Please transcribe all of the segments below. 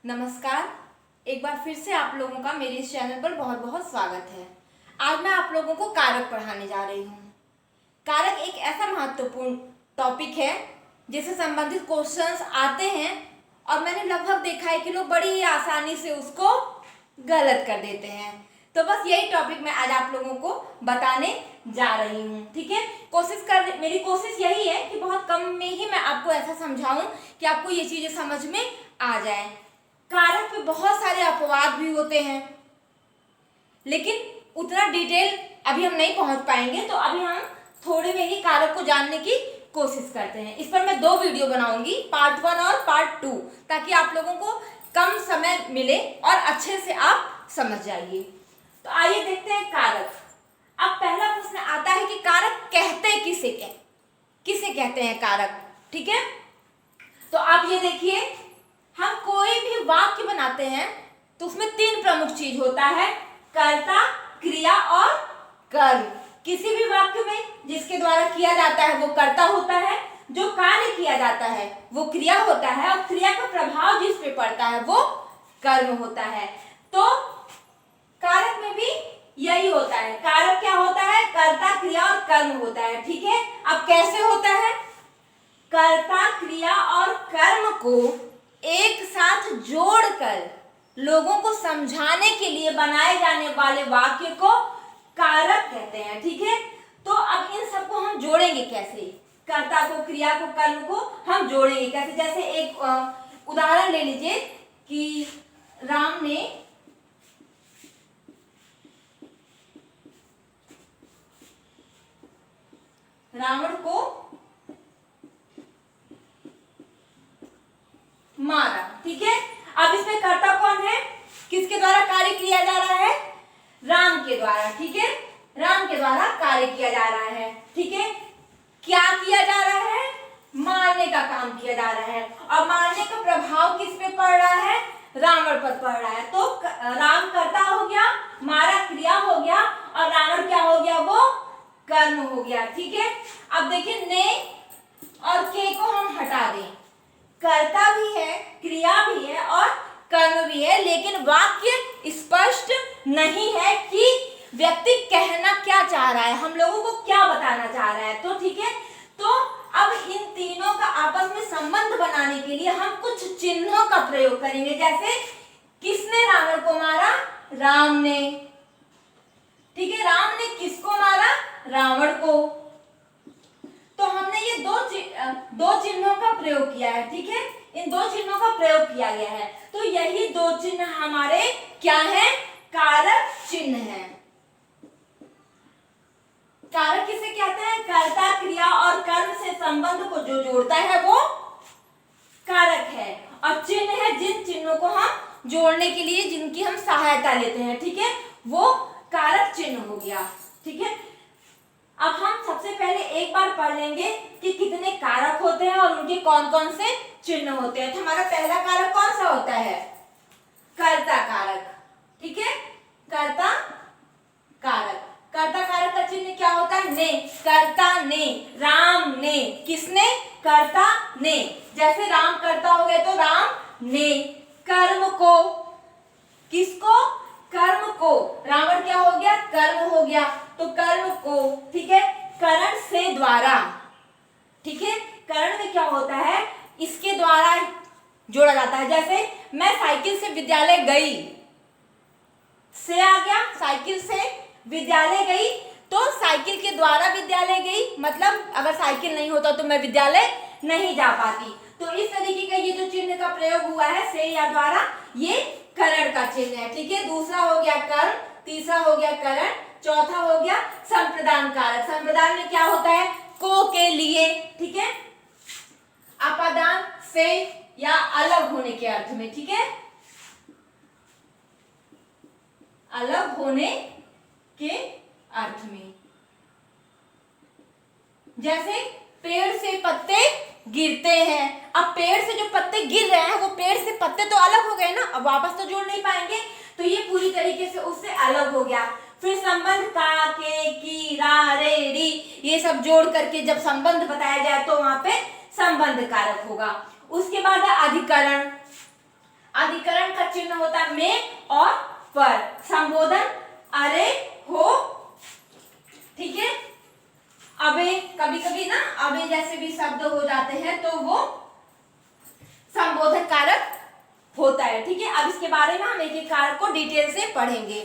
नमस्कार। एक बार फिर से आप लोगों का मेरे इस चैनल पर बहुत बहुत स्वागत है। आज मैं आप लोगों को कारक पढ़ाने जा रही हूँ। कारक एक ऐसा महत्वपूर्ण टॉपिक है जिससे संबंधित क्वेश्चंस आते हैं और मैंने लगभग देखा है कि लोग बड़ी ही आसानी से उसको गलत कर देते हैं। तो बस यही टॉपिक मैं आज आप लोगों को बताने जा रही हूँ। ठीक है, मेरी कोशिश यही है कि बहुत कम में ही मैं आपको ऐसा समझाऊं कि आपको ये चीजें समझ में आ जाए। कारक पे बहुत सारे अपवाद भी होते हैं, लेकिन उतना डिटेल अभी हम नहीं पहुंच पाएंगे, तो अभी हम थोड़े में ही कारक को जानने की कोशिश करते हैं। इस पर मैं 2 वीडियो बनाऊंगी, पार्ट 1 और पार्ट 2, ताकि आप लोगों को कम समय मिले और अच्छे से आप समझ जाइए। तो आइए देखते हैं कारक। अब पहला प्रश्न आता है कि कारक कहते किसे कहते हैं कारक। ठीक है, तो आप ये देखिए, हम कोई भी वाक्य बनाते हैं तो उसमें 3 प्रमुख चीज होता है, कर्ता, क्रिया और कर्म। किसी भी वाक्य में जिसके द्वारा किया जाता है वो कर्ता होता है, जो कार्य किया जाता है वो क्रिया होता है, और क्रिया का प्रभाव जिस पे पड़ता है वो कर्म होता है। तो कारक में भी यही होता है। कारक क्या होता है? कर्ता, क्रिया और कर्म होता है। ठीक है, अब कैसे होता है? कर्ता, क्रिया और कर्म को एक साथ जोड़कर लोगों को समझाने के लिए बनाए जाने वाले वाक्य को कारक कहते हैं। ठीक है, तो अब इन सबको हम जोड़ेंगे कैसे? कर्ता को, क्रिया को, कर्म को हम जोड़ेंगे कैसे? जैसे एक उदाहरण ले लीजिए कि राम ने रावण को मारा। ठीक है, अब इसमें कर्ता कौन है? किसके द्वारा कार्य किया जा रहा है? राम के द्वारा। ठीक है, राम के द्वारा कार्य किया जा रहा है। ठीक है, क्या किया जा रहा है? मारने का काम किया जा रहा है, और मारने का प्रभाव किस पे पड़ रहा है? रावण पर पड़ रहा है। तो राम कर्ता हो गया, मारा क्रिया हो गया, और रावण क्या हो गया? वो कर्म हो गया। ठीक है, अब देखिए, ने और के को हम हटा दें, कर्ता भी है, क्रिया भी है और कर्म भी है, लेकिन वाक्य स्पष्ट नहीं है कि व्यक्ति कहना क्या चाह रहा है, हम लोगों को क्या बताना चाह रहा है। तो ठीक है, तो अब इन तीनों का आपस में संबंध बनाने के लिए हम कुछ चिन्हों का प्रयोग करेंगे। जैसे किसने रावण को मारा? राम ने। ठीक है, राम ने किसको मारा? रावण को। तो हमने ये दो चिन्हों का प्रयोग किया है। ठीक है, इन 2 चिन्हों का प्रयोग किया गया है, तो यही 2 चिन्ह हमारे क्या है? कारक चिन्ह है। कारक किसे कहते हैं? कर्ता, क्रिया और कर्म से संबंध को जो जोड़ता है वो कारक है, और चिन्ह है जिन चिन्हों को हम जोड़ने के लिए जिनकी हम सहायता लेते हैं। ठीक है, वो कारक चिन्ह हो गया। ठीक है, अब हम सबसे पहले एक बार पढ़ लेंगे कि कितने कारक होते हैं और उनके कौन कौन से चिन्ह होते हैं। तो हमारा पहला कारक कौन सा होता है? कर्ता कारक। ठीक है, कर्ता कारक। कर्ता कारक का चिन्ह क्या होता है? ने। कर्ता ने, राम ने। किसने? कर्ता ने। जैसे राम कर्ता हो गए तो राम ने। कर्म को, किसको? कर्म को। रावण क्या हो गया? कर्म हो गया, तो कर्म को। ठीक है, करण से द्वारा। ठीक है, करण में क्या होता है? इसके द्वारा जोड़ा जाता है। जैसे मैं साइकिल से विद्यालय गई, से आ गया, साइकिल से विद्यालय गई, तो साइकिल के द्वारा विद्यालय गई, मतलब अगर साइकिल नहीं होता तो मैं विद्यालय नहीं जा पाती। तो इस तरीके का ये जो चिन्ह का प्रयोग हुआ है, से या द्वारा, ये करण का चिन्ह है। ठीक है, दूसरा हो गया कर्म, तीसरा हो गया करण, चौथा हो गया संप्रदान कारक। संप्रदान में क्या होता है? को के लिए। ठीक है, अपादान से या अलग होने के अर्थ में। ठीक है, अलग होने के अर्थ में। जैसे पेड़ से पत्ते गिरते हैं, अब पेड़ से जो पत्ते गिर रहे हैं वो पेड़ से पत्ते तो अलग हो गए ना, अब वापस तो जोड़ नहीं पाएंगे, तो ये पूरी तरीके से उससे अलग हो गया। फिर संबंध का, के, की, रा, रे, री, ये सब जोड़ करके जब संबंध बताया जाए तो वहां पे संबंध कारक होगा। उसके बाद है अधिकरण। अधिकरण होता है में और पर। संबोधन अरे हो, ठीक है। अबे, कभी कभी ना अबे जैसे भी शब्द हो जाते हैं तो वो संबोधन कारक होता है, ठीक है। अब इसके बारे में हम एक एक कारक को डिटेल से पढ़ेंगे।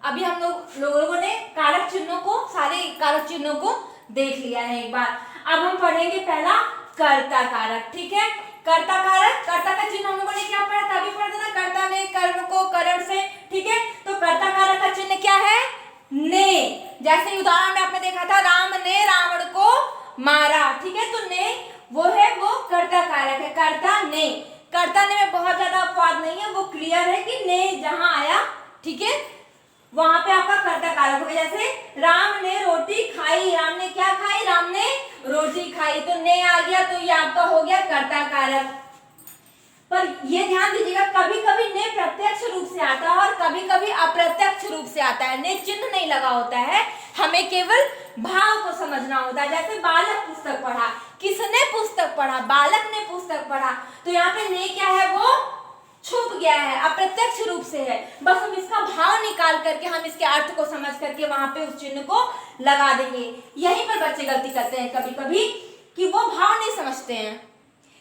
अभी हम लोगों ने कारक चिन्हों को, सारे कारक चिन्हों को देख लिया है एक बार। अब हम पढ़ेंगे पहला कर्ता कारक, ठीक है। कर्ता कारक, कर्ता का चिन्ह हम लोगों ने क्या पढ़ा था, अभी पढ़ा था ना, कर्ता ने कर्म को करण से, ठीक है। तो कर्ता कारक का चिन्ह क्या है, ने। जैसे उदाहरण में आपने देखा था, राम ने रावण को मारा, ठीक है। तो ने वो है, वो कर्ता कारक है। कर्ता ने, कर्ता ने में बहुत ज्यादा अपवाद नहीं है, वो क्लियर है कि ने जहां आया, ठीक है, वहां पे आपका कर्ता कारक होगा। जैसे राम ने रोटी खाई, राम ने क्या खाई, राम ने रोटी खाई, तो ने आ गया, तो ये आपका हो गया कर्ता कारक। पर ये ध्यान दीजिएगा, कभी कभी ने प्रत्यक्ष रूप से आता है और कभी कभी अप्रत्यक्ष रूप से आता है। ने चिन्ह नहीं लगा होता है, हमें केवल भाव को समझना होता है। जैसे बालक पुस्तक पढ़ा, किसने पुस्तक पढ़ा, बालक ने पुस्तक पढ़ा, तो यहाँ पे ने क्या है, वो छुप गया है, अप्रत्यक्ष रूप से है। बस हम इसका भाव निकाल करके, हम इसके अर्थ को समझ करके वहां पे उस चिन्ह को लगा देंगे। यहीं पर बच्चे गलती करते हैं कभी कभी, कि वो भाव नहीं समझते हैं।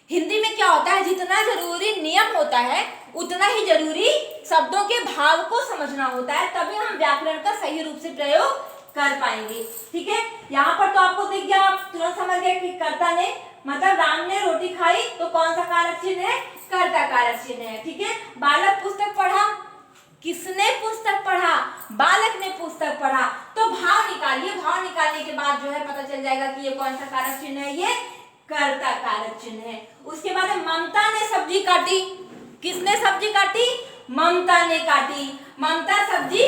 हिंदी में क्या होता है, जितना जरूरी नियम होता है उतना ही जरूरी शब्दों के भाव को समझना होता है, तभी हम व्याकरण का सही रूप से प्रयोग कर पाएंगे, ठीक है। यहाँ पर तो आपको दिख गया, आप तुरंत समझ गए कि कर्ता ने, मतलब राम ने रोटी खाई, तो कौन सा कारक चिन्ह है, कर्ता कारक चिन्ह है, ठीक है। बालक पुस्तक पढ़ा, किसने पुस्तक पढ़ा, बालक ने पुस्तक पढ़ा, तो भाव निकालिए। भाव निकालने के बाद जो है पता चल जाएगा कि ये कौन सा कारक चिन्ह है, ये कर्ता कारक चिन्ह है। उसके बाद ममता ने सब्जी काटी, किसने सब्जी काटी, ममता ने काटी, ममता सब्जी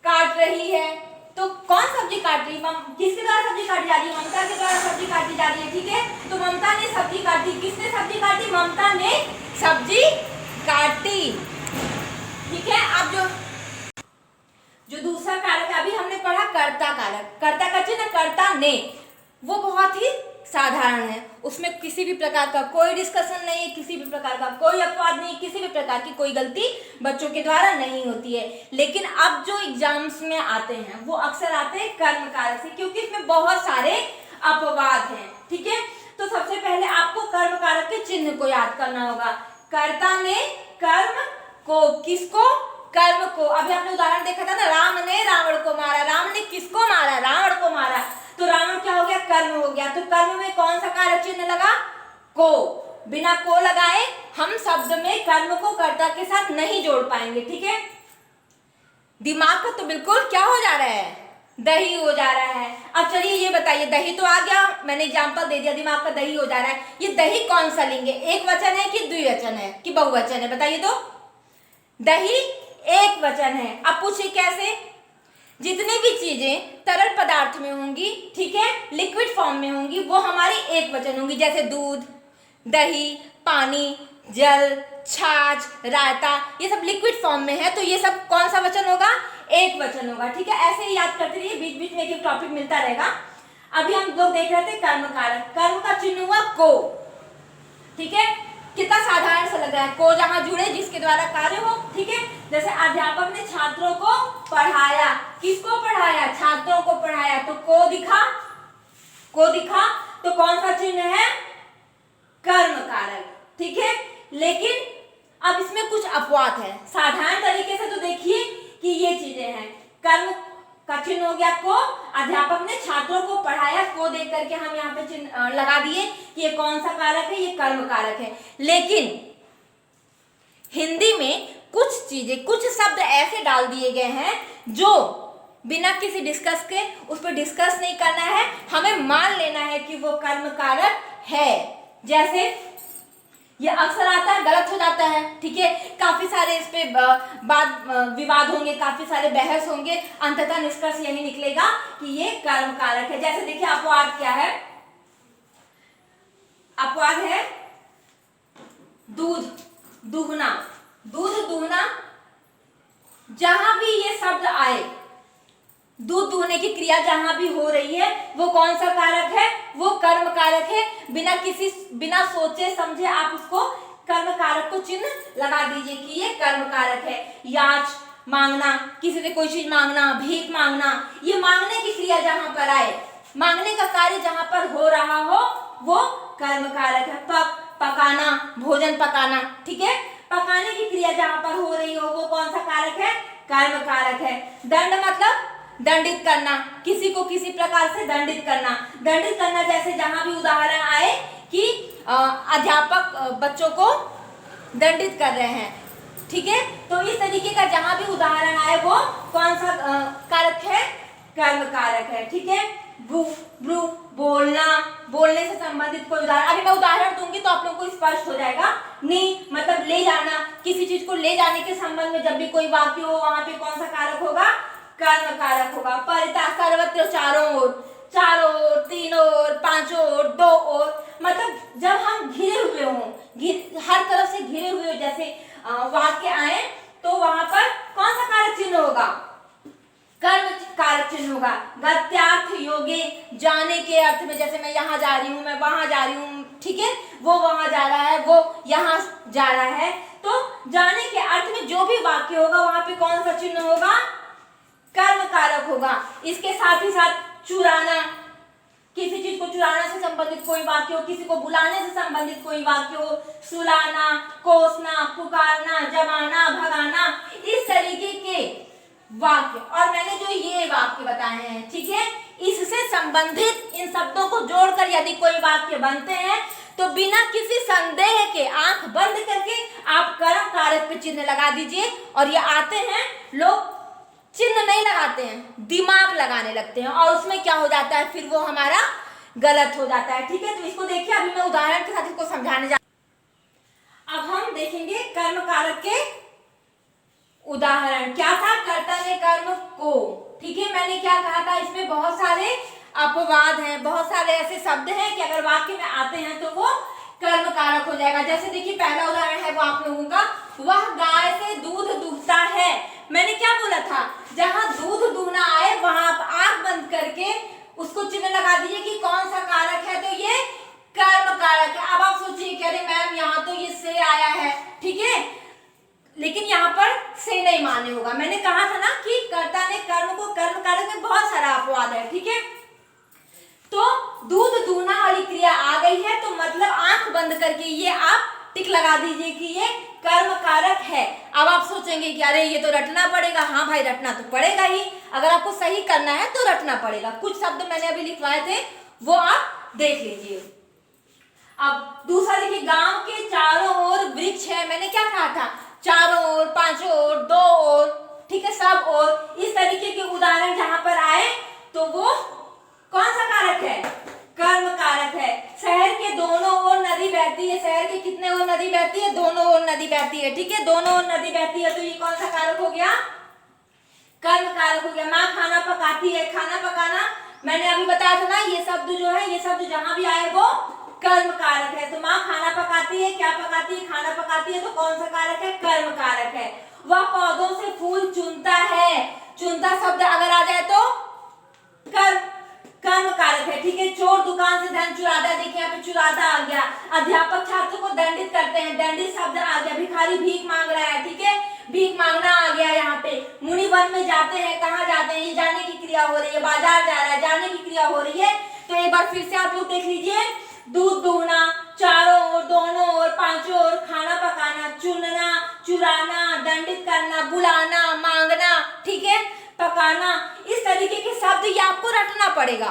काट रही है, तो कौन सब्जी काट रही, किसके द्वारा सब्जी काटी जा रही है, ममता के द्वारा सब्जी काटी जा रही है, ठीक है। तो ममता ने सब्जी काटी, किसने सब्जी काटी, ममता ने सब्जी काटी, ठीक है। अब जो दूसरा कारक अभी हमने पढ़ा कर्ता कारक, कर्ता का चिन्ह कर्ता ने, वो बहुत ही साधारण है, उसमें किसी भी प्रकार का कोई डिस्कशन नहीं है, किसी भी प्रकार का कोई अपवाद नहीं, किसी भी प्रकार की कोई गलती बच्चों के द्वारा नहीं होती है। लेकिन अब जो एग्जाम्स में आते हैं वो अक्सर आते हैं कर्म कारक से, क्योंकि इसमें बहुत सारे अपवाद हैं, ठीक है। तो सबसे पहले आपको कर्म कारक के चिन्ह को याद करना होगा। कर्ता ने कर्म को, किसको, कर्म को। अभी आपने उदाहरण देखा था ना, राम ने रावण को मारा, राम ने किसको मारा, रावण को मारा, तो रावण क्या हो गया, कर्म हो गया। तो कर्म में कौन सा कारक चिन्ह लगा, को। बिना को लगाए हम शब्द में कर्म को कर्ता के साथ नहीं जोड़ पाएंगे, ठीक है। दिमाग का तो बिल्कुल क्या हो जा रहा है, दही हो जा रहा है। अब चलिए ये बताइए, दही तो आ गया, मैंने एग्जांपल दे दिया, दिमाग का दही हो जा रहा है। ये दही कौन सा लेंगे, एक वचन है कि द्विवचन है कि बहुवचन है, बताइए तो। दही एक वचन है। अब पूछिए कैसे, जितनी भी चीजें तरल पदार्थ में होंगी, ठीक है, लिक्विड फॉर्म में होंगी, वो हमारी एक वचन होंगी। जैसे दूध, दही, पानी, जल, छाछ, रायता, ये सब लिक्विड फॉर्म में है, तो ये सब कौन सा वचन होगा, एक वचन होगा, ठीक है। ऐसे ही याद करते रहिए, बीच बीच में एक टॉपिक मिलता रहेगा। अभी हम लोग देख रहे थे कर्म कारक, कर्म का चिन्ह हुआ को, ठीक है। कितना साधारण सा लग रहा है, को जहां जुड़े जिसके द्वारा कार्य हो, ठीक है। जैसे अध्यापक ने छात्रों को पढ़ाया, किसको पढ़ाया, छात्रों को पढ़ाया, तो को दिखा, को दिखा, तो कौन सा चिन्ह है, कर्म कारक, ठीक है। लेकिन अब इसमें कुछ अपवाद है, साधारण तरीके से तो देखिए कि ये चीजें हैं, कर्म का चिन्ह हो गया को, अध्यापक ने छात्रों को पढ़ाया, को देख करके हम यहाँ पे चिन्ह लगा दिए कि ये कौन सा कारक है, ये कर्म कारक है। लेकिन हिंदी में कुछ चीजें, कुछ शब्द ऐसे डाल दिए गए हैं जो बिना किसी डिस्कस के, उस पर डिस्कस नहीं करना है, हमें मान लेना है कि वो कर्म कारक है। जैसे ये अक्सर आता है, गलत हो जाता है, ठीक है। काफी सारे इस पे विवाद होंगे, काफी सारे बहस होंगे, अंततः निष्कर्ष यही निकलेगा कि ये कर्म कारक है। जैसे देखिए अपवाद क्या है, अपवाद है दूध दुहना, दूध दुहना, जहां भी ये शब्द आए, दूध दुहने की क्रिया जहां भी हो रही है, वो कौन सा कारक है, वो कर्म कारक है। बिना सोचे समझे आप उसको कर्म कारक को चिन्ह लगा दीजिए कि ये कर्म कारक है। याच मांगना, किसी से कोई चीज मांगना, भीख मांगना, ये मांगने की क्रिया जहां पर आए, मांगने का कार्य जहां पर हो रहा हो वो कर्म कारक है। पकाना, भोजन पकाना, ठीक है, पकाने की क्रिया जहां पर हो रही हो वो कौन सा कारक है? कर्म कारक है। दंड मतलब दंडित करना, किसी को किसी प्रकार से दंडित करना। दंडित करना जैसे जहां भी उदाहरण आए कि अध्यापक बच्चों को दंडित कर रहे हैं, ठीक है, तो इस तरीके का जहां भी उदाहरण आए वो कौन सा कारक है? कर्म कारक है, ठीक है। ब्रू ब्रू बोलना, बोलने से संबंधित कोई उदाहरण, अभी मैं उदाहरण दूंगी तो आप लोगों को स्पष्ट हो जाएगा। नी मतलब ले जाना, किसी चीज को ले जाने के संबंध में जब भी कोई वाक्य हो वहां पे कौन सा कारक होगा? कर्म कारक होगा। परिता सर्वत्र, चारों ओर, चारों ओर, तीनों ओर, पांचों ओर, दो ओर, मतलब जब हम घिरे हुए हों, हर तरफ से घिरे हुए जैसे वाक्य आए तो वहां पर कौन सा कारक चिन्ह होगा? कर्म कारक चिन्ह होगा। गत्यार्थ योगे, जाने के अर्थ में, जैसे मैं यहाँ जा रही हूँ, मैं वहां जा रही हूँ, ठीक है, वो वहां जा रहा है, वो यहाँ जा रहा है, तो जाने के अर्थ में जो भी वाक्य होगा वहां पे कौन सा चिन्ह होगा? कर्म कारक होगा। इसके साथ ही साथ चुराना, किसी चीज को चुराने से संबंधित कोई वाक्य हो, किसी को बुलाने से संबंधित कोई वाक्य हो, सुलाना, कोसना, पुकारना, जमाना, भगाना, इस तरीके के वाक्य, और मैंने जो ये वाक्य बताए हैं, ठीक है, इससे संबंधित इन शब्दों को जोड़कर यदि कोई वाक्य बनते हैं तो बिना किसी संदेह के आंख बंद करके आप कर्म कारक पे चिन्ह लगा दीजिए। और ये आते हैं, लोग चिन्ह नहीं लगाते हैं, दिमाग लगाने लगते हैं और उसमें क्या हो जाता है, फिर वो हमारा गलत हो जाता है, ठीक है। तो इसको देखिए, अभी मैं उदाहरण के साथ इसको समझाने जा। अब हम देखेंगे कर्म कारक के उदाहरण। क्या था? कर्ता ने कर्म को, ठीक है, मैंने क्या कहा था, इसमें बहुत सारे अपवाद हैं, बहुत सारे ऐसे शब्द हैं कि अगर वाक्य में आते हैं तो वो कर्म कारक हो जाएगा। जैसे देखिए पहला उदाहरण है वो आप लोगों का, वह गाय से दूध दूहता है। मैंने क्या बोला था? जहां दूध दूहना आए वहां आप आंख बंद करके उसको चिन्ह लगा दीजिए कि कौन सा कारक है, तो ये कर्म कारक है। अब आप सोचिए कि अरे मैम यहाँ तो ये से आया है, ठीक है, लेकिन यहाँ पर से नहीं माने होगा। मैंने कहा था ना कि कर्ता ने कर्म को, कर्म कारक में बहुत सारा अपवाद है, ठीक है। तो दूध दूहना वाली क्रिया आ गई है तो मतलब आंख बंद करके ये आप टिक लगा दीजिए कि ये कर्म कारक है। अब आप सोचेंगे कि अरे ये तो रटना पड़ेगा। हाँ भाई, रटना तो पड़ेगा ही, अगर आपको सही करना है तो रटना पड़ेगा। कुछ शब्द मैंने अभी लिखवाए थे वो आप देख लीजिए। अब दूसरा देखिए, गांव के चारों ओर वृक्ष है। मैंने क्या कहा था? चारों ओर, पांचों ओर, दो ओर, ठीक है, सब ओर, इस तरीके के उदाहरण जहां पर आए तो वो कौन सा कारक है? कर्म कारक है। शहर के दोनों ओर नदी बहती है। शहर के कितने ओर नदी बहती है? दोनों ओर नदी बहती है, ठीक है, दोनों ओर नदी बहती है, तो ये कौन सा कारक हो गया? कर्म कारक हो गया। माँ खाना पकाती है। खाना पकाना मैंने अभी बताया था ना, ये शब्द जो है, ये शब्द जहां भी आए वो कर्म कारक है। तो माँ खाना पकाती है, क्या पकाती है? खाना पकाती है, तो कौन सा कारक है? कर्म कारक है। वह पौधों से फूल चुनता है। चुनता शब्द अगर आ जाए तो कर्म कारक है, ठीक है। चोर दुकान से धन चुराता है, देखिए यहाँ पे चुराता आ गया। अध्यापक छात्र को दंडित करते हैं, दंडित शब्द आ गया। भिखारी भीख मांग रहा है, ठीक है, भीख मांगना आ गया यहाँ पे। मुनि वन में जाते हैं, कहाँ जाते हैं? ये जाने की क्रिया हो रही है। बाजार जा रहा है, जाने की क्रिया हो रही है। तो एक बार फिर से आप लोग देख लीजिए, दूध दूहना, चारों ओर, दोनों ओर, पांचों ओर, खाना पकाना, चुनना, चुराना, दंडित करना, बुलाना, मांगना, ठीक है, पकाना, इस तरीके के शब्द ये आपको रटना पड़ेगा।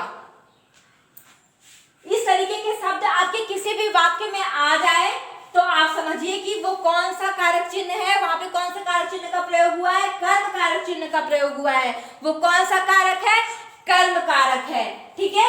इस तरीके के शब्द आपके किसी भी वाक्य में आ जाए तो आप समझिए कि वो कौन सा कारक चिन्ह है, वहां पे कौन सा कारक चिन्ह का प्रयोग हुआ है? कर्म कारक चिन्ह का प्रयोग हुआ है। वो कौन सा कारक है? कर्म कारक है, ठीक है।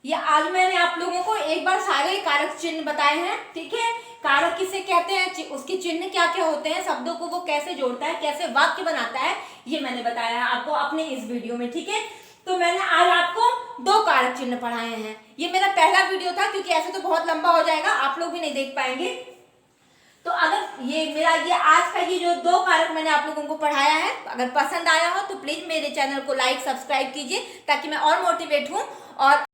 ये आज मैंने आप लोगों को एक बार सारे कारक चिन्ह बताए हैं, ठीक है। कारक किसे कहते हैं, उसके चिन्ह क्या क्या होते हैं, शब्दों को वो कैसे जोड़ता है, कैसे वाक्य बनाता है, ये मैंने बताया है आपको अपने इस वीडियो में, ठीक है। तो मैंने आज आपको 2 कारक चिन्ह पढ़ाए हैं। ये मेरा पहला वीडियो था क्योंकि ऐसे तो बहुत लंबा हो जाएगा, आप लोग भी नहीं देख पाएंगे। तो अगर ये मेरा ये आज का ये जो 2 कारक मैंने आप लोगों को पढ़ाया है, अगर पसंद आया हो तो प्लीज मेरे चैनल को लाइक सब्सक्राइब कीजिए ताकि मैं और मोटिवेट हूँ और